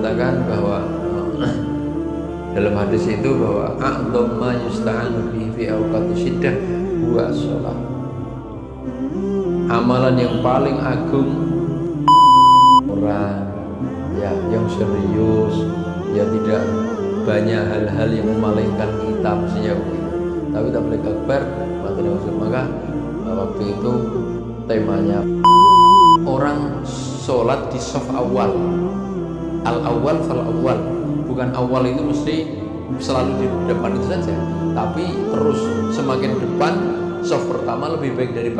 mengatakan bahwa dalam hadis itu bahwa a'dham ma yusta'anu bihi fi awqati syiddah huwa shalah. Amalan yang paling agung orang ya yang serius, ya tidak banyak hal-hal yang memalingkan kita mestinya begitu. Tapi tabligh akbar maka waktu itu temanya orang sholat di shaf awal, al awal fal awal, bukan awal itu mesti selalu di depan itu saja, tapi terus semakin depan shaf pertama lebih baik daripada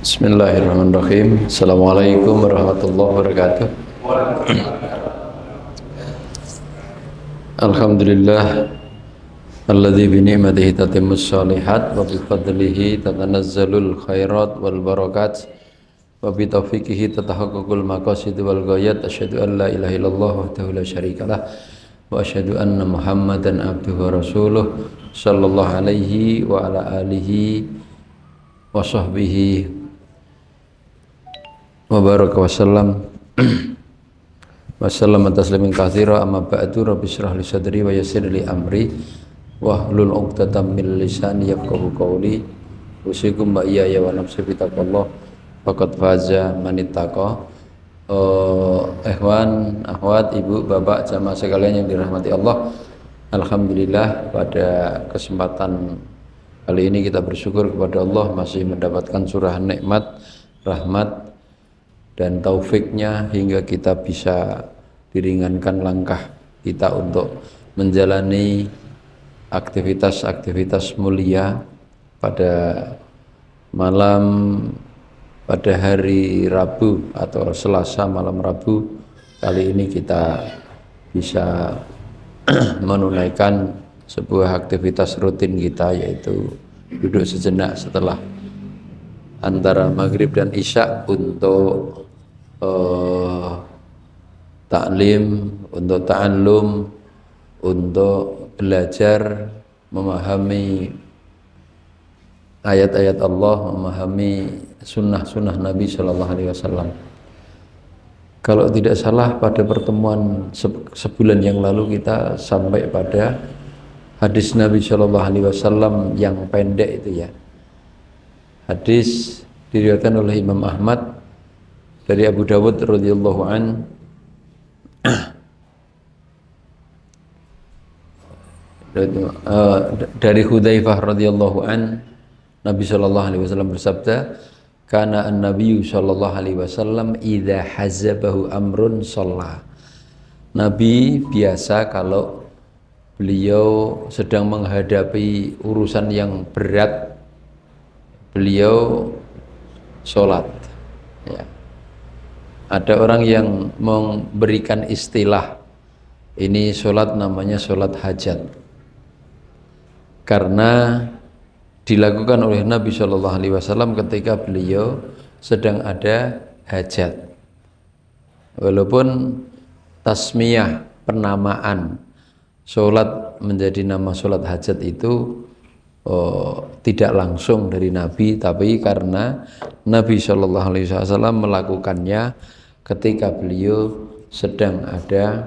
Bismillahirrahmanirrahim. Assalamualaikum warahmatullahi wabarakatuh. Alhamdulillah alladzi bi ni'matihi tatimmus shalihat wa bi fadlihi tatanazzalul khairat wal barakat wa bi taufiqihi tatahaqqaqul maqasid wal ghayat. Asyhadu an la ilaha illallah wahdahu la syarikalah wa asyhadu anna Muhammadan abduhu wa rasuluh sallallahu alaihi wa ala alihi wa sahbihi wa baraka wa sallam wa sallam taslimin katsira. Amma ba'du, rabbi shrah li sadri wa yassir li amri wa hlul 'uqdatam min lisani yafqahu qawli. Usikum wa iyaya wa nafsi bi taqwallah faqad faza man ittaqa. Ikhwan, akhwat, ibu, bapak, jamaah sekalian yang dirahmati Allah. Alhamdulillah pada kesempatan kali ini kita bersyukur kepada Allah masih mendapatkan surah nikmat, rahmat dan taufiknya hingga kita bisa diringankan langkah kita untuk menjalani aktivitas-aktivitas mulia pada malam, pada hari Rabu atau Selasa malam Rabu. Kali ini kita bisa menunaikan sebuah aktivitas rutin kita, yaitu duduk sejenak setelah antara maghrib dan isya untuk taklim, untuk ta'allum, untuk belajar memahami ayat-ayat Allah, memahami sunnah-sunnah Nabi Shallallahu Alaihi Wasallam. Kalau tidak salah pada pertemuan sebulan yang lalu kita sampai pada hadis Nabi Shallallahu Alaihi Wasallam yang pendek itu ya. Hadis diriwayatkan oleh Imam Ahmad dari Abu Dawud radhiyallahu an, dari Hudzaifah radhiyallahu an, Nabi sallallahu alaihi wasallam bersabda, kana an-nabiyyu sallallahu alaihi wasallam idza hazabahu amrun shalla. Nabi biasa kalau beliau sedang menghadapi urusan yang berat, beliau sholat ya. Ada orang yang memberikan istilah ini sholat namanya sholat hajat, karena dilakukan oleh Nabi Shallallahu Alaihi Wasallam ketika beliau sedang ada hajat. Walaupun tasmiyah, penamaan sholat menjadi nama sholat hajat itu tidak langsung dari Nabi, tapi karena Nabi Shallallahu Alaihi Wasallam melakukannya ketika beliau sedang ada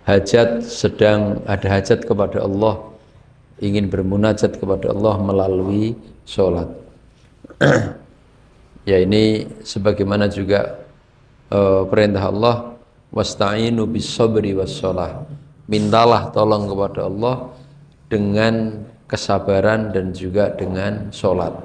hajat, sedang ada hajat kepada Allah, ingin bermunajat kepada Allah melalui sholat. Ya, ini sebagaimana juga perintah Allah, wasta'inu bis sabri was sholah, mintalah tolong kepada Allah dengan kesabaran dan juga dengan sholat.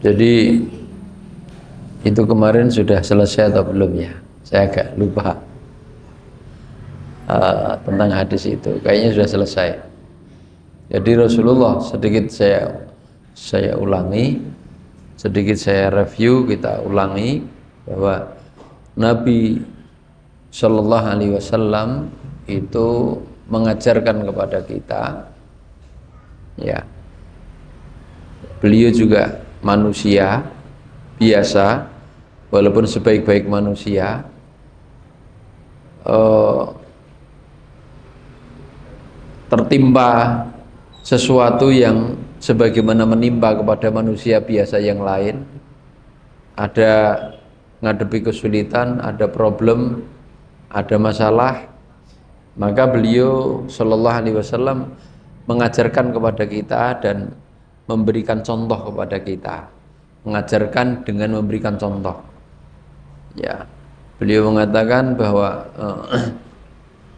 Jadi itu kemarin sudah selesai atau belum ya? Saya agak lupa tentang hadis itu. Kayaknya sudah selesai. Jadi Rasulullah, sedikit saya ulangi, sedikit saya review, kita ulangi bahwa Nabi Shallallahu Alaihi Wasallam itu mengajarkan kepada kita, ya, beliau juga manusia biasa, walaupun sebaik-baik manusia, tertimpa sesuatu yang sebagaimana menimpa kepada manusia biasa yang lain. Ada ngadepi kesulitan, ada problem, ada masalah, maka beliau Shallallahu Alaihi Wasallam mengajarkan kepada kita dan memberikan contoh kepada kita. Mengajarkan dengan memberikan contoh. Ya, beliau mengatakan bahwa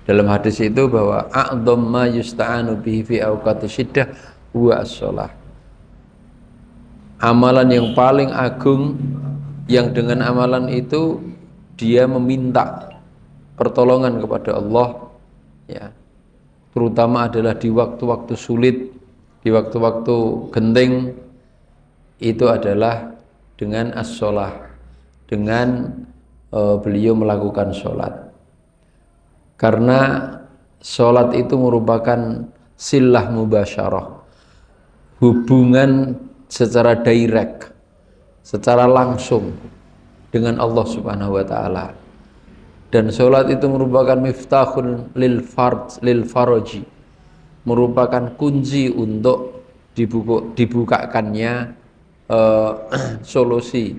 dalam hadis itu bahwa a'dham ma yusta'anu bihi fi awqati syiddah huwa as-shalah. Amalan yang paling agung yang dengan amalan itu dia meminta pertolongan kepada Allah, ya, terutama adalah di waktu-waktu sulit, di waktu-waktu genting, itu adalah dengan as-shalah, dengan beliau melakukan sholat. Karena sholat itu merupakan silah mubasyarah, hubungan secara direct, secara langsung dengan Allah Subhanahu wa Ta'ala. Dan sholat itu merupakan miftahun lil faraji, merupakan kunci untuk dibukakannya solusi,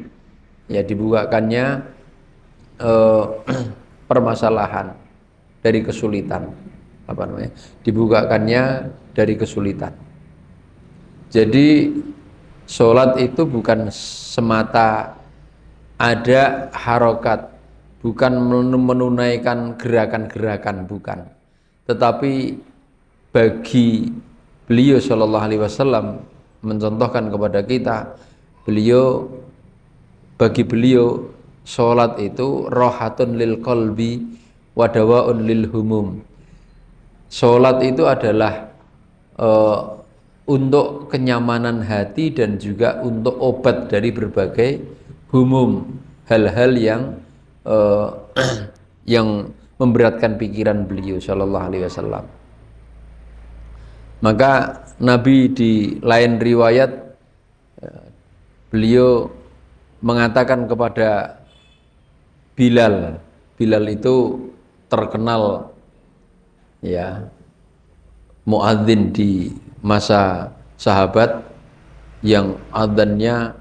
ya, dibukakannya permasalahan dari kesulitan, dibukakannya dari kesulitan. Jadi sholat itu bukan semata ada harokat, bukan menunaikan gerakan-gerakan, bukan, tetapi bagi beliau Shallallahu Alaihi Wasallam mencontohkan kepada kita, bagi beliau sholat itu rohatun lil qalbi wadawaun lil humum. Sholat itu adalah untuk kenyamanan hati dan juga untuk obat dari berbagai humum, hal-hal yang yang memberatkan pikiran beliau Shallallahu Alaihi Wasallam. Maka Nabi di lain riwayat beliau mengatakan kepada Bilal itu terkenal, ya, muadzin di masa sahabat yang adzannya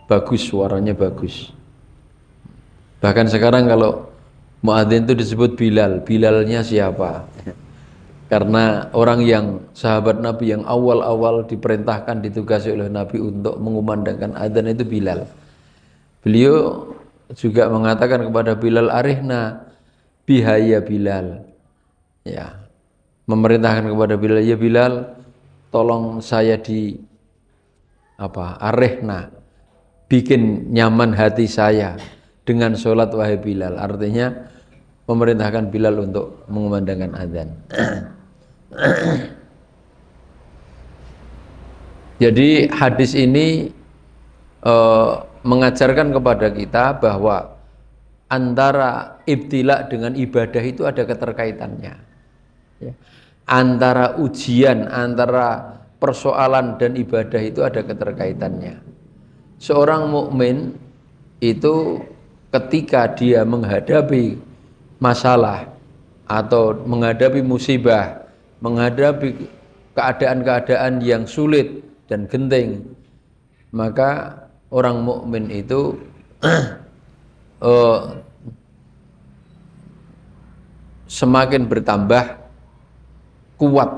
bagus, suaranya bagus. Bahkan sekarang kalau muadzin itu disebut Bilalnya siapa? Karena orang yang sahabat Nabi yang awal-awal diperintahkan, ditugasi oleh Nabi untuk mengumandangkan adzan itu Bilal. Beliau juga mengatakan kepada Bilal, arihna bihaya Bilal, ya, memerintahkan kepada Bilal, ya Bilal, tolong saya arihna, bikin nyaman hati saya dengan sholat wahai Bilal. Artinya memerintahkan Bilal untuk mengumandangkan adzan. Jadi hadis ini mengajarkan kepada kita bahwa antara ibtila dengan ibadah itu ada keterkaitannya, ya. Antara ujian, antara persoalan dan ibadah itu ada keterkaitannya. Seorang mukmin itu ketika dia menghadapi masalah atau menghadapi musibah, menghadapi keadaan-keadaan yang sulit dan genting, maka orang mukmin itu semakin bertambah kuat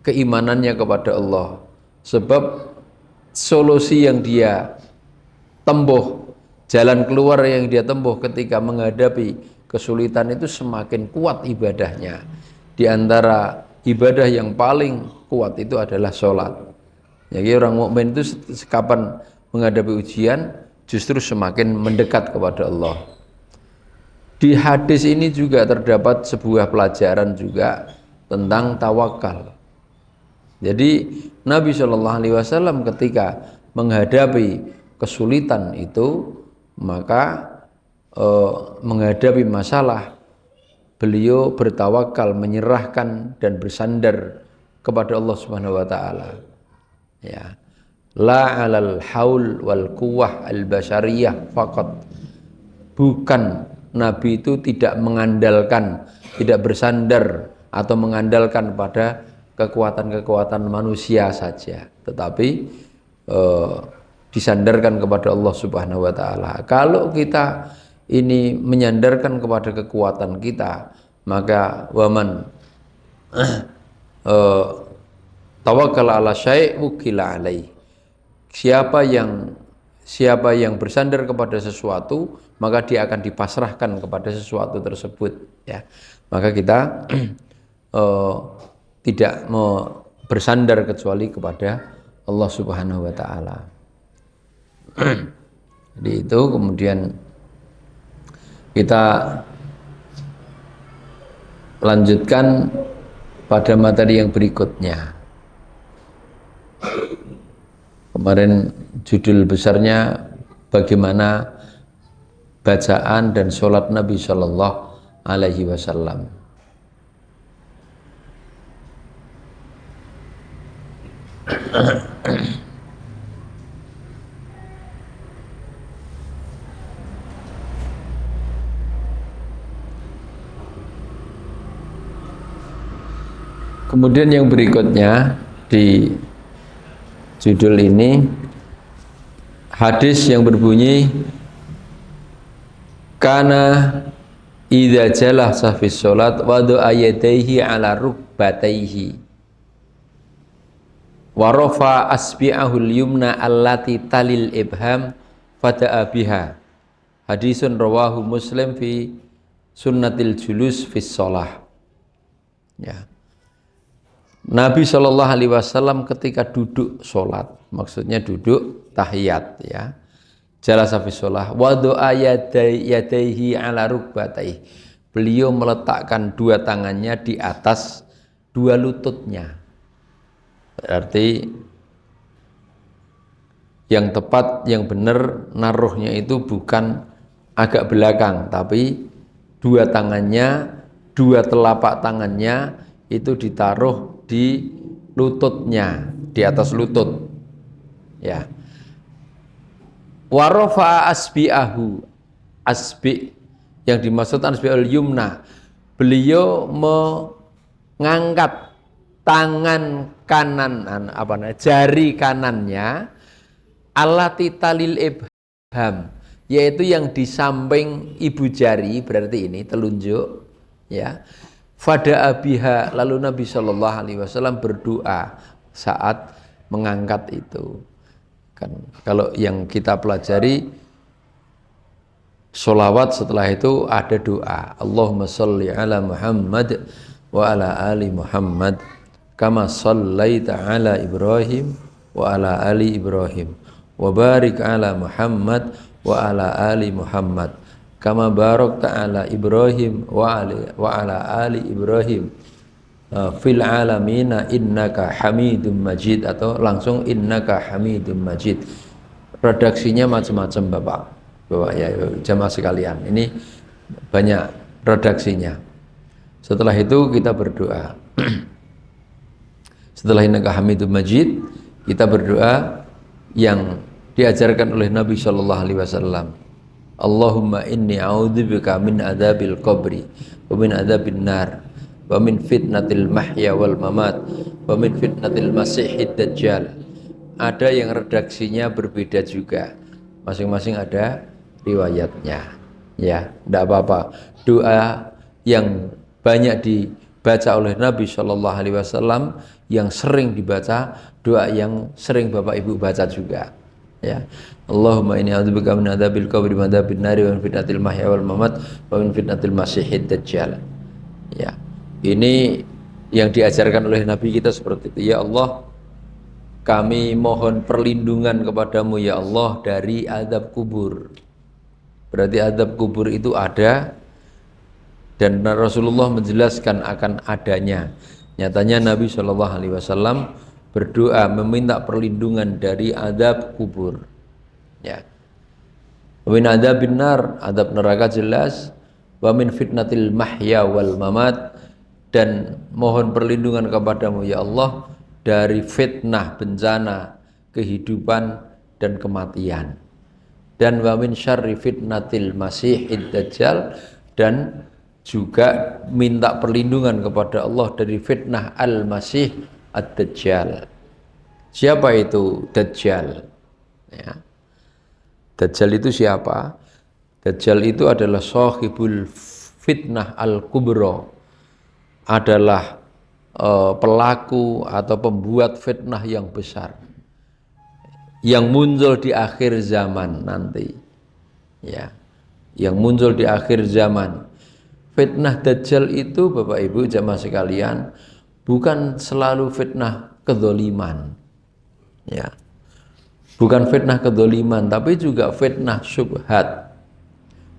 keimanannya kepada Allah, sebab solusi yang dia tempuh, jalan keluar yang dia tempuh ketika menghadapi kesulitan itu semakin kuat ibadahnya. Di antara ibadah yang paling kuat itu adalah sholat. Jadi orang mukmin itu kapan menghadapi ujian justru semakin mendekat kepada Allah. Di hadis ini juga terdapat sebuah pelajaran juga tentang tawakal. Jadi Nabi Shallallahu Alaihi Wasallam ketika menghadapi kesulitan itu, maka menghadapi masalah, beliau bertawakal, menyerahkan dan bersandar kepada Allah Subhanahu wa taala. Ya. La 'alal haul wal quwwah al basyariyah faqat. Bukan, Nabi itu tidak mengandalkan, tidak bersandar atau mengandalkan pada kekuatan-kekuatan manusia saja, tetapi disandarkan kepada Allah Subhanahu wa taala. Kalau kita ini menyandarkan kepada kekuatan kita, maka waman tawakkal ala syai' wukila alaih. Siapa yang bersandar kepada sesuatu, maka dia akan dipasrahkan kepada sesuatu tersebut, ya. Maka kita tidak mau bersandar kecuali kepada Allah Subhanahu wa taala. Jadi itu kemudian kita lanjutkan pada materi yang berikutnya. Kemarin judul besarnya bagaimana bacaan dan sholat Nabi Shallallahu Alaihi Wasallam. Kemudian yang berikutnya di judul ini hadis yang berbunyi kana idza jalasa fi sholat wa du'a yadayhi ala rukbatayhi wa rafa asbi'ahul yumna allati talil ibham fada'a biha. Hadisun rawahu Muslim fi sunnatil julus fi sholah. Ya. Nabi Shallallahu Alaihi Wasallam ketika duduk sholat, maksudnya duduk tahiyat, ya, jalasa fi sholah wa du'a yadayhi ala rukbatayhi. Beliau meletakkan dua tangannya di atas dua lututnya. Berarti yang tepat, yang benar naruhnya itu bukan agak belakang, tapi dua tangannya, dua telapak tangannya itu ditaruh di lututnya, di atas lutut, ya. Warofa asbi'ahu, asbi yang dimaksud asbi'ul yumna, beliau mengangkat tangan kanan, jari kanannya, alati talil ibham, yaitu yang di samping ibu jari, berarti ini telunjuk, ya. Fada'a biha, lalu Nabi Shallallahu Alaihi Wasallam berdoa saat mengangkat itu. Kan kalau yang kita pelajari sholawat setelah itu ada doa, Allahumma sholli ala Muhammad wa ala ali Muhammad kama shallaita ala Ibrahim wa ala ali Ibrahim wa barik ala Muhammad wa ala ali Muhammad kama barakta ala Ibrahim wa ala ali Ibrahim fil alamina innaka hamidum majid, atau langsung innaka hamidum majid. Redaksinya macam-macam Bapak ya, jamaah sekalian, ini banyak redaksinya. Setelah itu kita berdoa. Setelah innaka hamidum majid, kita berdoa yang diajarkan oleh Nabi Shallallahu Alaihi Wasallam. Allahumma inni a'udzubika min adzabil qabri wa min adzabin nar wa min fitnatil mahya wal mamat wa min fitnatil masihid dajjal. Ada yang redaksinya berbeda juga, masing-masing ada riwayatnya, ya, tidak apa-apa. Doa yang banyak dibaca oleh Nabi Shallallahu Alaihi Wasallam, yang sering dibaca, doa yang sering Bapak Ibu baca juga, ya. Allahumma inni a'udzubika min adzabil qabri wa adzabin nari wa min fitnatil mahya wal mamat wa min fitnatil masihid dajjal. Ya. Ini yang diajarkan oleh Nabi kita seperti itu. Ya Allah, kami mohon perlindungan kepadamu ya Allah dari azab kubur. Berarti azab kubur itu ada, dan Rasulullah menjelaskan akan adanya. Nyatanya Nabi Shallallahu Alaihi Wasallam berdoa meminta perlindungan dari azab kubur. Ya. Min adzabin nar, azab neraka jelas. Wa min fitnatil mahya wal mamat, dan mohon perlindungan kepadamu ya Allah dari fitnah bencana kehidupan dan kematian. Dan wa min syarri fitnatil masihid dajjal, dan juga minta perlindungan kepada Allah dari fitnah al-masih ad-dajjal. Siapa itu Dajjal? Ya. Dajjal itu siapa? Dajjal itu adalah sahibul fitnah al-kubra, adalah pelaku atau pembuat fitnah yang besar yang muncul di akhir zaman nanti. Ya. Yang muncul di akhir zaman. Fitnah Dajjal itu Bapak Ibu jamaah sekalian bukan selalu fitnah kedzaliman. Ya. Bukan fitnah kedzaliman, tapi juga fitnah syubhat.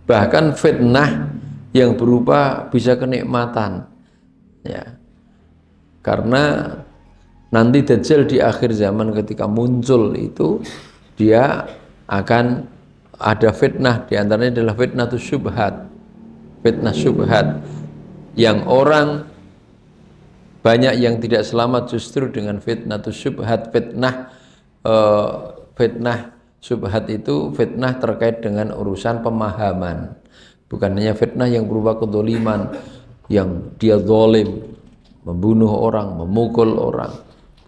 Bahkan fitnah yang berupa bisa kenikmatan. Ya. Karena nanti Dajjal di akhir zaman ketika muncul itu dia akan ada fitnah, di antaranya adalah fitnah syubhat. Fitnah syubhat yang orang banyak yang tidak selamat justru dengan fitnah syubhat. Fitnah syubhat itu fitnah terkait dengan urusan pemahaman, bukan hanya fitnah yang berupa kedzaliman, yang dia zalim, membunuh orang, memukul orang,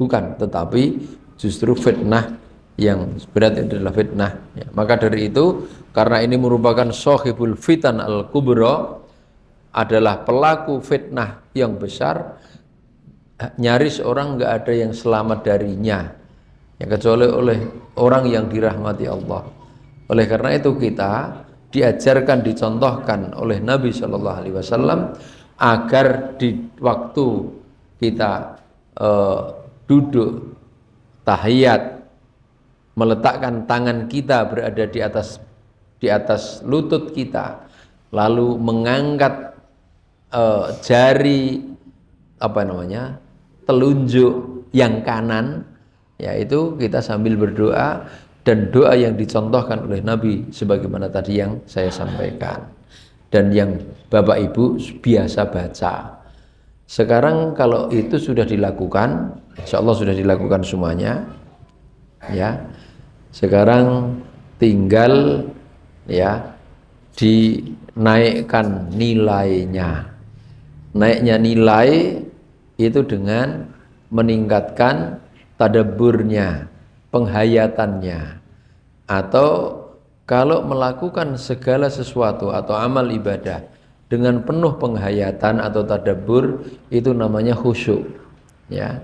bukan, tetapi justru fitnah yang berat adalah fitnah. Ya, maka dari itu, karena ini merupakan sahibul fitan al-kubra, adalah pelaku fitnah yang besar, nyaris orang nggak ada yang selamat darinya, ya, kecuali oleh orang yang dirahmati Allah. Oleh karena itu kita diajarkan, dicontohkan oleh Nabi Shallallahu Alaihi Wasallam agar di waktu kita duduk tahiyat, meletakkan tangan kita berada di atas lutut kita, lalu mengangkat jari telunjuk yang kanan, yaitu kita sambil berdoa, dan doa yang dicontohkan oleh Nabi sebagaimana tadi yang saya sampaikan dan yang Bapak Ibu biasa baca. Sekarang kalau itu sudah dilakukan, insya Allah sudah dilakukan semuanya, ya. Sekarang tinggal ya dinaikkan nilainya. Naiknya nilai itu dengan meningkatkan tadabburnya, penghayatannya, atau kalau melakukan segala sesuatu atau amal ibadah dengan penuh penghayatan atau tadabbur, itu namanya khusyuk. Ya.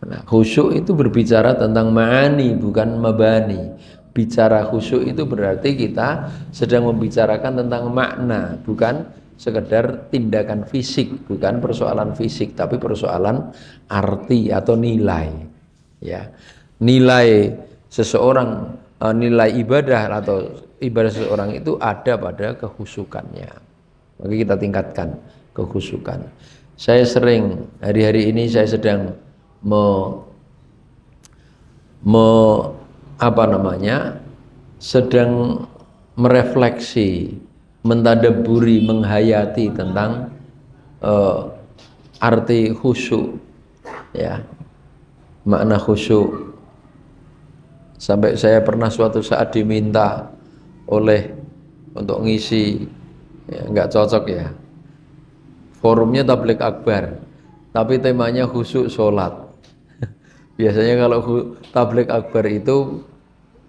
Nah, khusyuk itu berbicara tentang ma'ani, bukan mabani. Bicara khusyuk itu berarti kita sedang membicarakan tentang makna, bukan sekedar tindakan fisik, bukan persoalan fisik, tapi persoalan arti atau nilai. Ya. Nilai seseorang, nilai ibadah atau ibadah seseorang itu ada pada kekhusyukannya. Maka kita tingkatkan kekhusyukan. Saya sering, hari-hari ini saya sedang sedang merefleksi, mentadabburi, menghayati tentang arti khusyuk, ya, makna khusyuk. Sampai saya pernah suatu saat diminta untuk ngisi, ya, nggak cocok ya, forumnya tabligh akbar, tapi temanya khusyuk sholat. Biasanya kalau tabligh akbar itu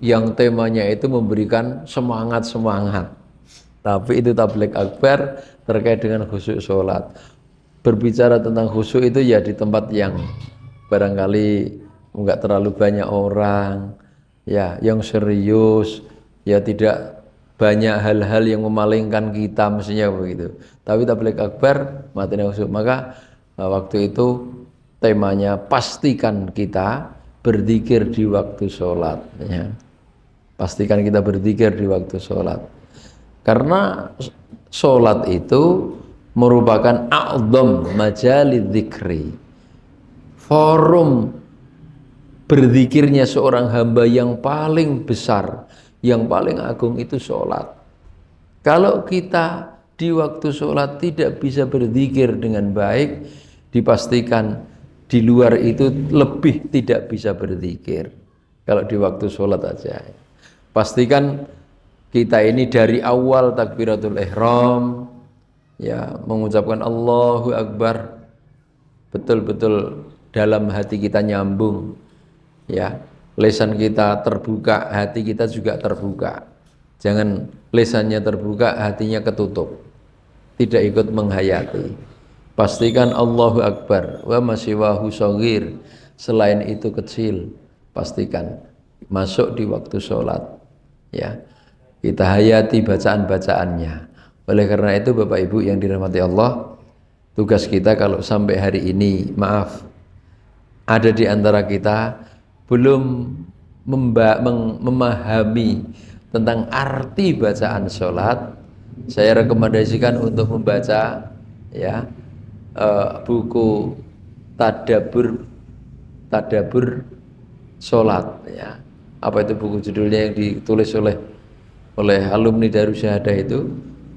yang temanya itu memberikan semangat, tapi itu tabligh akbar terkait dengan khusyuk sholat. Berbicara tentang khusyuk itu ya di tempat yang barangkali nggak terlalu banyak orang, ya, yang serius, ya, tidak banyak hal-hal yang memalingkan kita, mestinya begitu. Tapi tabligh akbar materi khusyuk. Maka waktu itu temanya pastikan kita berzikir di waktu sholat, ya. Pastikan kita berzikir di waktu sholat, karena sholat itu merupakan a'dham majalid dzikri, forum berzikirnya seorang hamba yang paling besar, yang paling agung itu sholat. Kalau kita di waktu sholat tidak bisa berzikir dengan baik, dipastikan di luar itu lebih tidak bisa berzikir. Kalau di waktu sholat aja, pastikan kita ini dari awal takbiratul ihram, ya, mengucapkan Allahu Akbar, betul-betul dalam hati kita nyambung, ya, lisan kita terbuka, hati kita juga terbuka. Jangan lisannya terbuka, hatinya ketutup, tidak ikut menghayati. Pastikan Allahu Akbar wa masiwahu shogir, selain itu kecil. Pastikan masuk di waktu sholat, ya, kita hayati bacaan-bacaannya. Oleh karena itu Bapak Ibu yang dirahmati Allah, tugas kita kalau sampai hari ini, maaf, ada di antara kita belum memahami tentang arti bacaan sholat, saya rekomendasikan untuk membaca, ya, buku tadabur sholat, ya. Apa itu buku judulnya yang ditulis oleh alumni Darussahadah itu,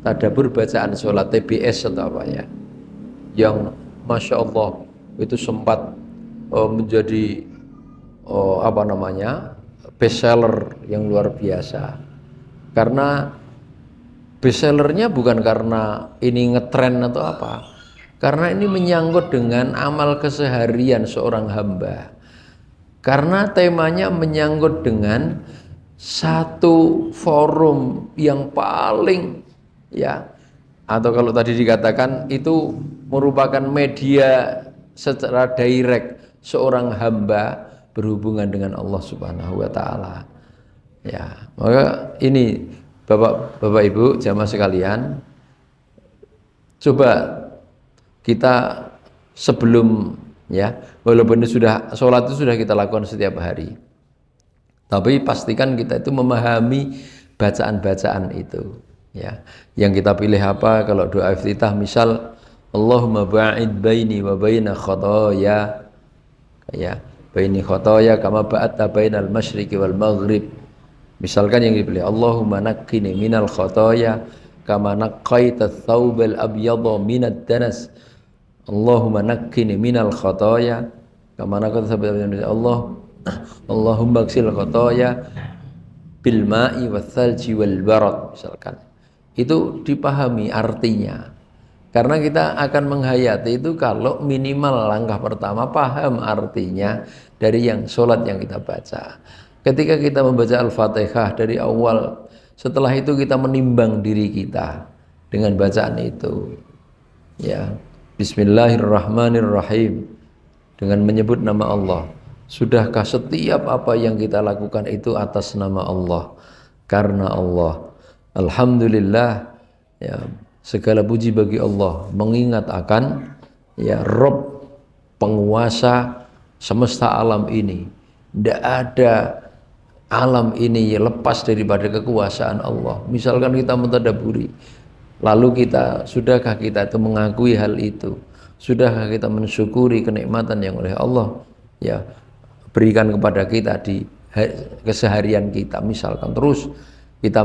tadabur bacaan sholat, TBS atau apa, ya, yang Masya Allah itu sempat menjadi bestseller yang luar biasa. Karena bestsellernya bukan karena ini ngetren atau apa, karena ini menyangkut dengan amal keseharian seorang hamba. Karena temanya menyangkut dengan satu forum yang paling, ya, atau kalau tadi dikatakan itu merupakan media secara direct seorang hamba berhubungan dengan Allah Subhanahu wa Ta'ala, ya. Maka ini Bapak Ibu jamaah sekalian, coba kita sebelum, ya, walaupun itu sudah sholat itu sudah kita lakukan setiap hari, tapi pastikan kita itu memahami bacaan-bacaan itu, ya. Yang kita pilih apa? Kalau doa iftitah misal Allahumma ba'id baini wa baina khotoya, ya, baini khotoya kama ba'atta bainal masyriqi wal maghrib. Misalkan yang dipilih Allahumma naqqini minal khotoya kama naqqaita thawbal abyadha minad danas. Allahumma naqqini minal khotoya kama naqqaita thawbal abyadha. Allahumma ghsil khotoya bil ma'i wal thalji wal barad, misalkan. Itu dipahami artinya. Karena kita akan menghayati itu kalau minimal langkah pertama paham artinya dari yang sholat yang kita baca. Ketika kita membaca Al-Fatihah dari awal, setelah itu kita menimbang diri kita dengan bacaan itu, ya, Bismillahirrahmanirrahim, dengan menyebut nama Allah. Sudahkah setiap apa yang kita lakukan itu atas nama Allah, karena Allah? Alhamdulillah, ya, segala puji bagi Allah, mengingat akan, ya, Rob penguasa semesta alam ini. Tidak ada alam ini lepas daripada kekuasaan Allah. Misalkan kita mentadaburi, lalu sudahkah kita itu mengakui hal itu? Sudahkah kita mensyukuri kenikmatan yang oleh Allah, ya, berikan kepada kita di keseharian kita? Misalkan terus kita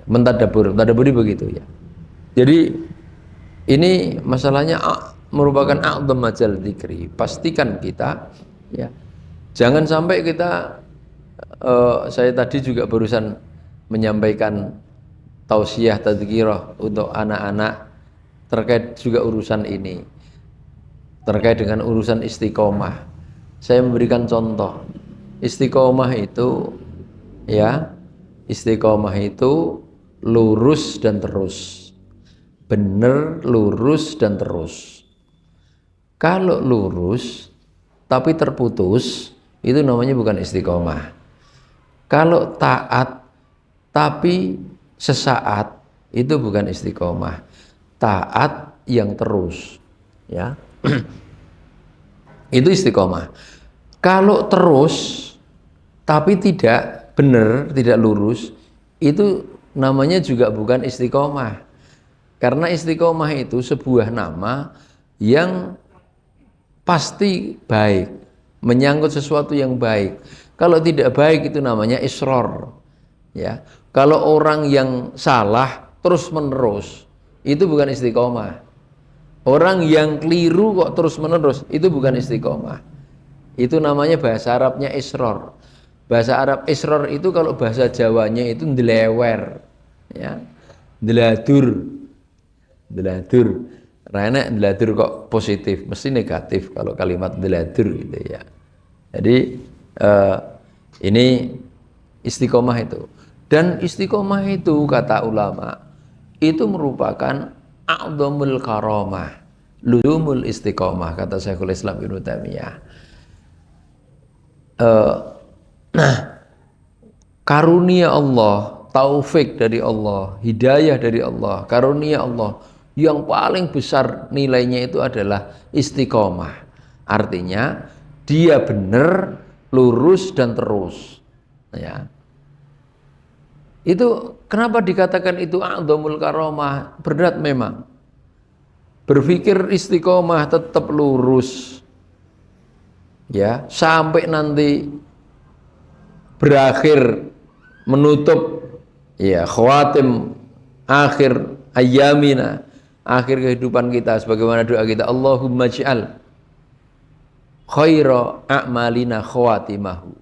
mentadaburi begitu, ya. Jadi ini masalahnya merupakan a'dham majal dzikri. Pastikan kita, ya, jangan sampai kita, saya tadi juga barusan menyampaikan tausiah tadzkirah untuk anak-anak terkait juga urusan ini, terkait dengan urusan istiqomah. Saya memberikan contoh, istiqomah itu, ya, istiqomah itu lurus dan terus, benar, lurus dan terus. Kalau lurus tapi terputus, itu namanya bukan istiqomah. Kalau taat tapi sesaat, itu bukan istiqomah. Taat yang terus, ya, itu istiqomah. Kalau terus tapi tidak benar, tidak lurus, itu namanya juga bukan istiqomah. Karena istiqomah itu sebuah nama yang pasti baik, menyangkut sesuatu yang baik. Kalau tidak baik itu namanya isror. Ya, kalau orang yang salah terus menerus itu bukan istiqomah. Orang yang keliru kok terus menerus itu bukan istiqomah. Itu namanya bahasa Arabnya isror. Bahasa Arab isror itu kalau bahasa Jawanya itu ndelewer, ya, ndeladur, ndeladur. Karena ndeladur kok positif, mesti negatif kalau kalimat ndeladur gitu ya. Jadi ini istiqomah itu. Dan istiqomah itu kata ulama itu merupakan a'dhamul karamah, luzumul istiqomah kata Syekhul Islam Ibnu Taimiyah. Nah, karunia Allah, taufik dari Allah, hidayah dari Allah, karunia Allah yang paling besar nilainya itu adalah istiqomah. Artinya dia benar, lurus dan terus. Ya. Itu kenapa dikatakan itu a'dhamul karamah? Berat memang. Berpikir istiqomah tetap lurus. Ya, sampai nanti berakhir menutup ya khawatim akhir ayyamina, akhir kehidupan kita sebagaimana doa kita, Allahumma ij'al khaira a'malina khawatimahu.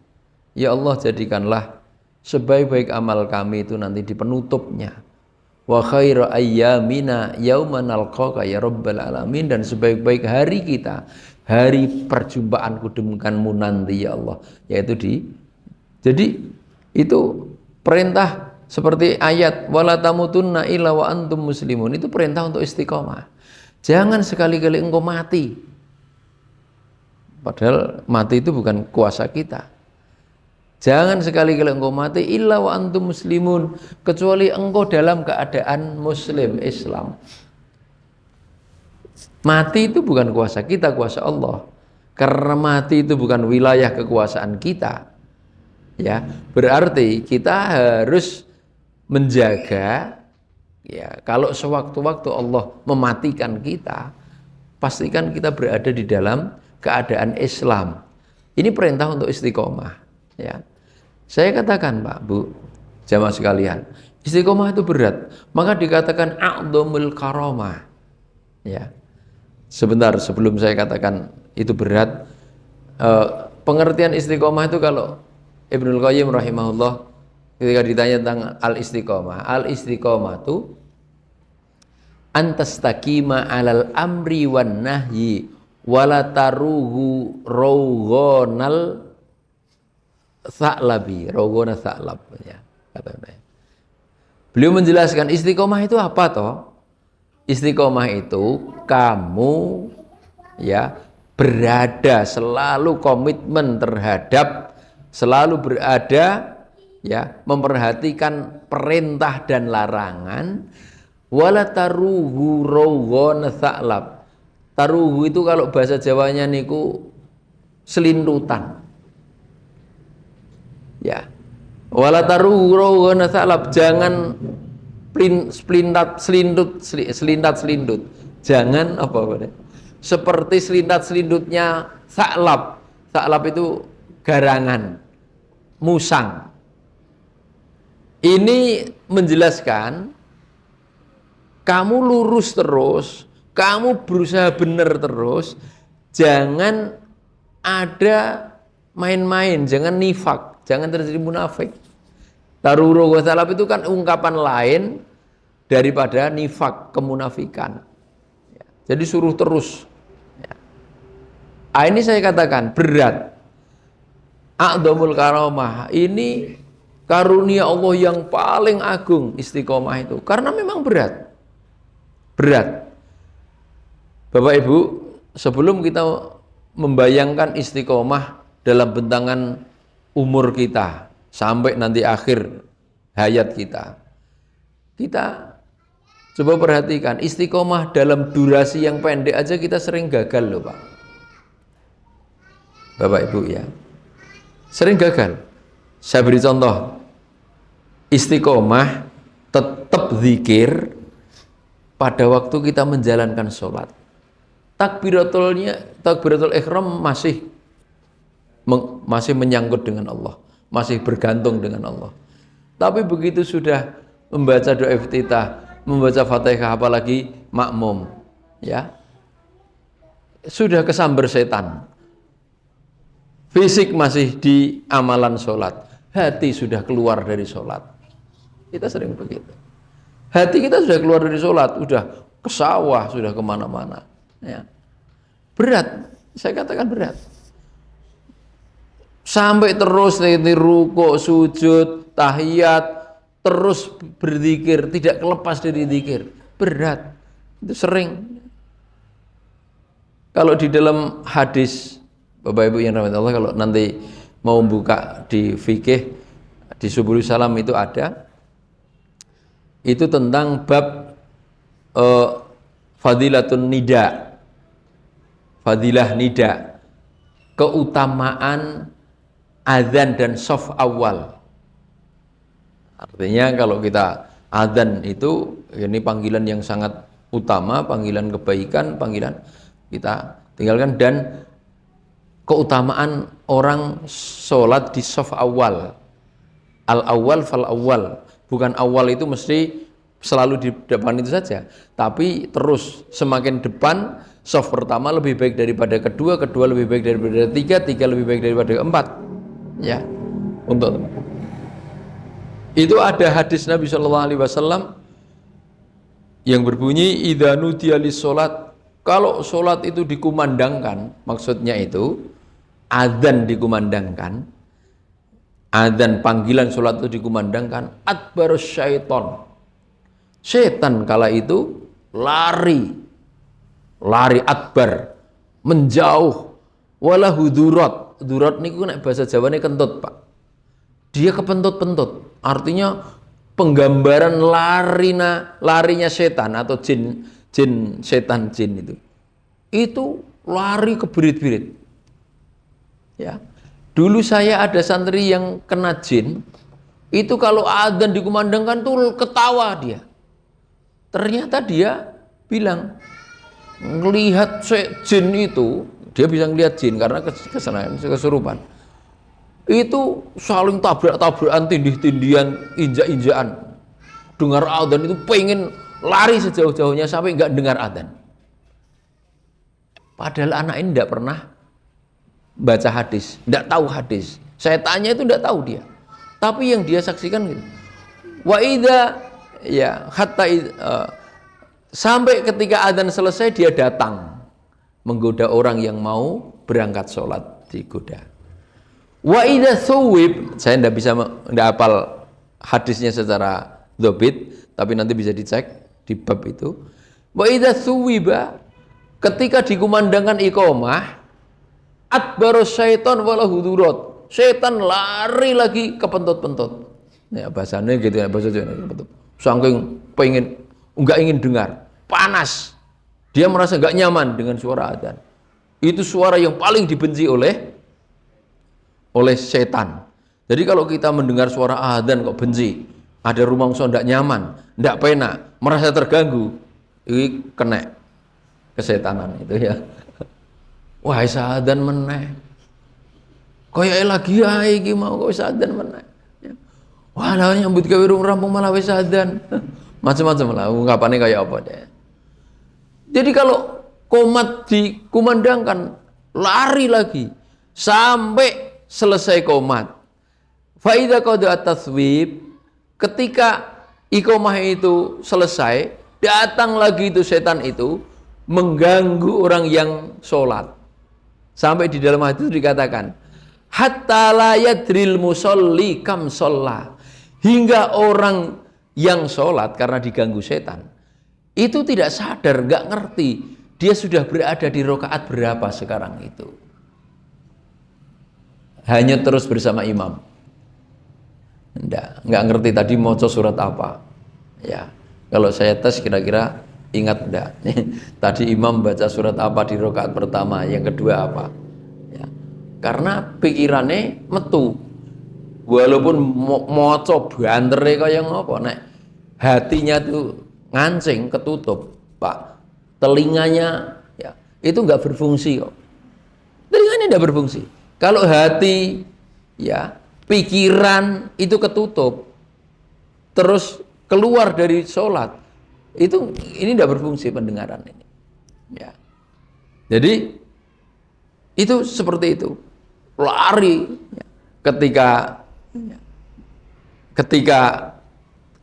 Ya Allah, jadikanlah sebaik-baik amal kami itu nanti di penutupnya. Wa khaira ayyamina yauma nalqaka ya rabbal alamin, dan sebaik-baik hari kita, hari perjumpaanku denganmu nanti ya Allah, yaitu di. Jadi itu perintah seperti ayat wala tamutunna illa wa antum muslimun, itu perintah untuk istiqomah. Jangan sekali-kali engkau mati. Padahal mati itu bukan kuasa kita. Jangan sekali-kali engkau mati illa wa antum muslimun, kecuali engkau dalam keadaan muslim, Islam. Mati itu bukan kuasa kita, kuasa Allah. Karena mati itu bukan wilayah kekuasaan kita. Ya, berarti kita harus menjaga, ya, kalau sewaktu-waktu Allah mematikan kita, pastikan kita berada di dalam keadaan Islam. Ini perintah untuk istiqomah, ya. Saya katakan Pak, Bu, jamaah sekalian, istiqomah itu berat, maka dikatakan a'dhamul karamah. Ya. Sebentar sebelum saya katakan itu berat, pengertian istiqomah itu kalau Ibnul Qayyim rahimahullah ketika ditanya tentang al-istiqomah itu antastaqima alal amri wan nahyi wala taruhu rawgonal sa'labi, rawgona sa'lab, ya, katanya. Beliau menjelaskan istiqomah itu apa toh? Istiqomah itu kamu, ya, berada selalu komitmen terhadap, selalu berada, ya, memperhatikan perintah dan larangan. Wala taruhu rawgona sa'lab. Taruhu itu kalau bahasa Jawanya niku selintutan. Ya. Wala taruhu rawgona sa'lab, jangan selintat-selindut. Jangan apa? Seperti selintat-selindutnya sa'lab. Sa'lab itu garangan, musang. Ini menjelaskan kamu lurus terus, kamu berusaha benar terus, jangan ada main-main, jangan nifak, jangan terjadi munafik. Taruru wa salab itu kan ungkapan lain daripada nifak, kemunafikan. Jadi suruh terus. Ini saya katakan berat. A'dhamul karamah, ini karunia Allah yang paling agung, istiqomah itu. Karena memang berat. Berat. Bapak Ibu, sebelum kita membayangkan istiqomah dalam bentangan umur kita sampai nanti akhir hayat kita, kita coba perhatikan istiqomah dalam durasi yang pendek aja kita sering gagal loh Pak. Bapak Ibu ya, sering gagal. Saya beri contoh, istiqomah tetap zikir pada waktu kita menjalankan sholat. Takbiratul ihram masih menyangkut dengan Allah, masih bergantung dengan Allah. Tapi begitu sudah membaca doa iftitah, membaca Fatihah, apalagi makmum, ya, sudah kesambar setan. Fisik masih di amalan sholat, hati sudah keluar dari sholat. Kita sering begitu. Hati kita sudah keluar dari sholat, sudah ke sawah, sudah kemana-mana. Ya. Berat, saya katakan berat. Sampai terus nanti rukuk, sujud, tahiyat, terus berzikir, tidak lepas dari zikir. Berat, itu sering. Kalau di dalam hadis, Bapak Ibu yang rahmat Allah, kalau nanti mau buka di fikih, di Subul Salam itu ada, itu tentang bab fadilatun nida, fadilah nida, keutamaan adzan dan shaf awal. Artinya kalau kita adzan itu, ini panggilan yang sangat utama, panggilan kebaikan, panggilan kita tinggalkan, dan keutamaan orang sholat di shaf awal, al awal fal awal. Bukan awal itu mesti selalu di depan itu saja, tapi terus semakin depan, shaf pertama lebih baik daripada kedua, kedua lebih baik daripada tiga, tiga lebih baik daripada keempat. Ya, untuk itu ada hadis Nabi Shallallahu Alaihi Wasallam yang berbunyi idza nudiya lis sholat, kalau sholat itu dikumandangkan, maksudnya itu adzan dikumandangkan, adzan panggilan sholat itu dikumandangkan, adbarus syaiton, setan kala itu lari adbar, menjauh, wala hudurat. Hudurat niku nek bahasa Jawane kentut, Pak. Dia kepentut-pentut, artinya penggambaran larinya setan atau jin setan jin itu lari ke birit-birit. Ya. Dulu saya ada santri yang kena jin, itu kalau adzan dikumandangkan tuh ketawa dia. Ternyata dia bilang melihat jin itu, dia bisa melihat jin karena kesurupan. Itu saling tabrak-tabrakan, tindih-tindihan, injak-injakan. Dengar adzan itu pengen lari sejauh-jauhnya sampai nggak dengar adzan. Padahal anak ini tidak pernah baca hadis, tidak tahu hadis. Saya tanya itu tidak tahu dia. Tapi yang dia saksikan gitu. Wa idza ya hatta sampai ketika adzan selesai dia datang menggoda orang yang mau berangkat sholat, digoda. Wa idza thuwib, saya tidak hafal hadisnya secara dzabit, tapi nanti bisa dicek di bab itu. Wa idza thuwiba, ketika dikumandangkan iqamah, adbarus syaiton wala hudurat, setan lari lagi ke pentut-pentut. Ya bahasanya gitu ya, bahasa Jawa pentut. Saking pengen enggak ingin dengar, panas. Dia merasa enggak nyaman dengan suara adzan. Itu suara yang paling dibenci oleh setan. Jadi kalau kita mendengar suara adzan kok benci, ada rumangsa enggak nyaman, enggak penak, merasa terganggu, ini kena kesetanan itu ya. Wah, adzan meneh. Kaya lagi ae iki mau kok adzan meneh. Wah, lah nyambut gawe rampung malah wis adzan. Macam-macam lah ungkapane kaya apa deh. Jadi kalau qomat dikumandangkan, lari lagi sampai selesai qomat. Fa idza qada at-taswib, ketika iqamah itu selesai, datang lagi itu setan itu mengganggu orang yang sholat. Sampai di dalam hadis itu dikatakan, hatta la yadril musolli kam sholla, hingga orang yang sholat karena diganggu setan itu tidak sadar, nggak ngerti dia sudah berada di rakaat berapa sekarang itu. Hanya terus bersama imam, nggak ngerti tadi mau surat apa. Ya, kalau saya tes kira-kira ingat enggak? Tadi imam baca surat apa di rakaat pertama, yang kedua apa? Ya. karena pikirannya metu. Walaupun moco bantere kaya ngopo, nek hatinya tuh ngancing, ketutup, Pak, telinganya ya itu nggak berfungsi kok. Telinganya nggak berfungsi. Kalau hati, ya pikiran itu ketutup, terus keluar dari sholat, itu ini nggak berfungsi pendengaran ini. Ya, jadi itu seperti itu, lari ya. Ketika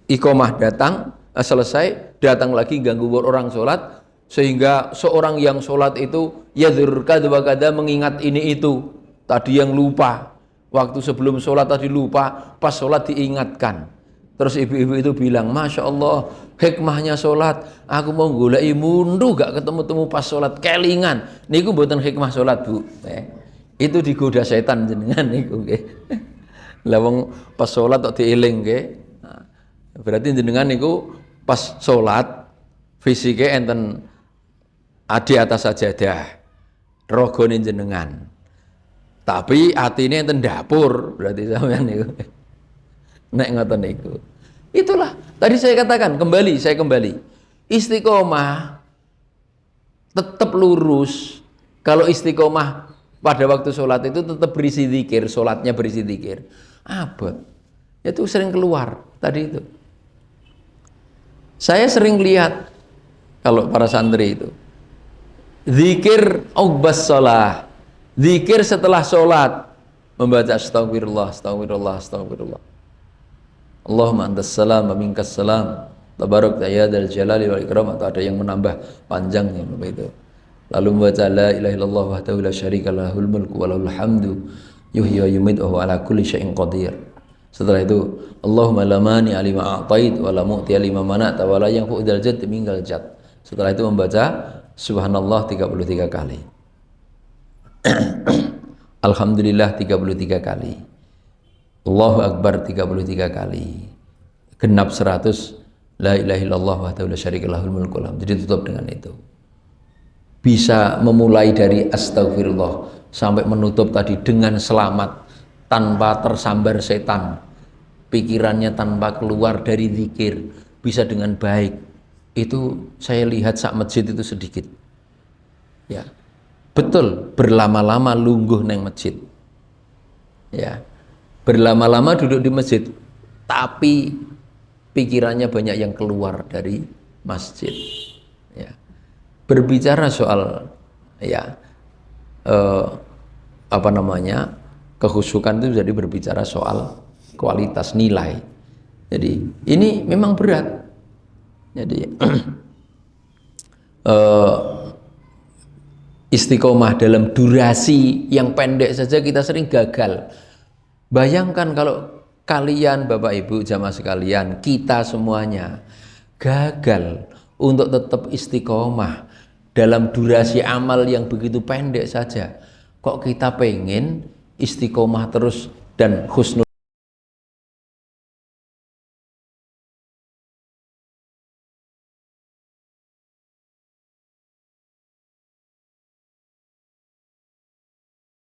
iqomah datang, selesai, datang lagi ganggu orang sholat, sehingga seorang yang sholat itu yadzur kadza mengingat ini itu tadi yang lupa, waktu sebelum sholat tadi lupa, pas sholat diingatkan. Terus ibu-ibu itu bilang, Masya Allah, hikmahnya sholat, aku mau goleki mundu gak ketemu-temu pas sholat, kelingan niku mboten hikmah sholat, Bu. Itu digoda setan jenengan niku nggih. Lah wong pas sholat kok dieling nggih. Nah, berarti jenengan niku pas sholat fisiknya enten di atas sajadah, rogone jenengan. Tapi atine enten dapur, berarti sampean niku. Nek ngoten niku. Itulah tadi saya katakan, saya kembali. Istiqomah tetap lurus. Kalau istiqomah pada waktu sholat itu tetap berisi zikir, sholatnya berisi zikir. Abot. Itu sering keluar tadi itu. Saya sering lihat kalau para santri itu zikir uqbas shalah, zikir setelah sholat, membaca astagfirullah, astagfirullah, astagfirullah. Allahumma antas salam wa minkas salam, tabarak ya dzal jalali wal ikram, atau ada yang menambah panjangnya begitu. Lalu membaca la ilaha illallah wahdahu la syarika lahul mulku wa lahul hamdu yuhyi wa yumiitu wa huwa ala kulli syai'in qadir. Setelah itu Allahumma la mani alima a'tait wa la mu'ti lima mana'ta wa la yanfa'u dzal jadd mingal jadd. Setelah itu membaca subhanallah 33 kali. Alhamdulillah 33 kali. Allahu akbar 33 kali. Genap 100 la ilaha illallah wahdahu la syarika lahul mulku wa lahul hamdu. Jadi tutup dengan itu. Bisa memulai dari astagfirullah sampai menutup tadi dengan selamat, tanpa tersambar setan, pikirannya tanpa keluar dari zikir, bisa dengan baik. Itu saya lihat sak masjid itu sedikit ya, betul, berlama-lama lungguh neng masjid ya, berlama-lama duduk di masjid tapi pikirannya banyak yang keluar dari masjid ya. Berbicara soal ya kehusukan itu jadi berbicara soal kualitas nilai. Jadi ini memang berat. Jadi istiqomah dalam durasi yang pendek saja kita sering gagal. Bayangkan kalau kalian Bapak Ibu jamaah sekalian, kita semuanya gagal untuk tetap istiqomah dalam durasi amal yang begitu pendek saja. Kok kita pengen istiqomah terus dan husnul